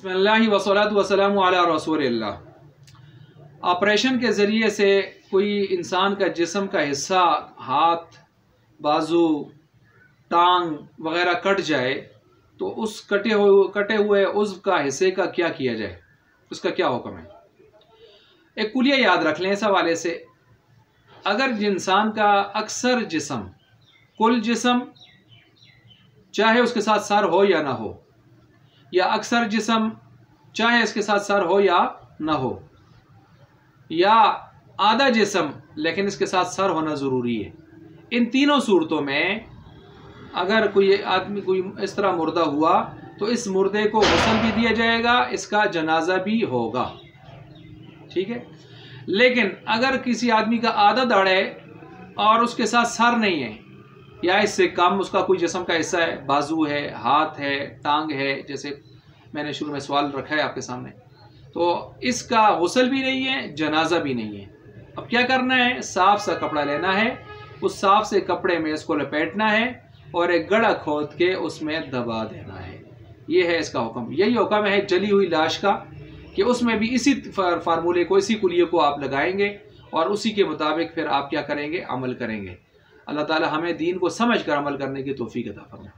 बिस्मिल्लाहि वस्सलातु वस्सलामु अला रसूलिल्लाह। ऑपरेशन के ज़रिए से कोई इंसान का जिस्म का हिस्सा, हाथ, बाजू, टांग वगैरह कट जाए तो उस कटे हुए उज़्व का हिस्से का क्या किया जाए, उसका क्या हुक्म है। एक कुलिया याद रख लें इस हवाले से। अगर इंसान का अक्सर जिस्म, कुल जिस्म, चाहे उसके साथ सर हो या ना हो, या अक्सर जिस्म चाहे इसके साथ सर हो या ना हो, या आधा जिस्म लेकिन इसके साथ सर होना ज़रूरी है, इन तीनों सूरतों में अगर कोई आदमी कोई इस तरह मुर्दा हुआ तो इस मुर्दे को गुस्ल भी दिया जाएगा, इसका जनाजा भी होगा। ठीक है। लेकिन अगर किसी आदमी का आधा धड़ है और उसके साथ सर नहीं है, या इससे कम उसका कोई जिस्म का हिस्सा है, बाजू है, हाथ है, टांग है, जैसे मैंने शुरू में सवाल रखा है आपके सामने, तो इसका गुस्ल भी नहीं है, जनाजा भी नहीं है। अब क्या करना है, साफ सा कपड़ा लेना है, उस साफ से कपड़े में इसको लपेटना है और एक गड़ा खोद के उसमें दबा देना है। ये है इसका हुक्म। यही हुक्म है जली हुई लाश का, कि उसमें भी इसी फार्मूले को, इसी कुलिये को आप लगाएंगे और उसी के मुताबिक फिर आप क्या करेंगे, अमल करेंगे। अल्लाह ताला हमें दीन को समझ कर अमल करने की तौफीक अता फरमाए।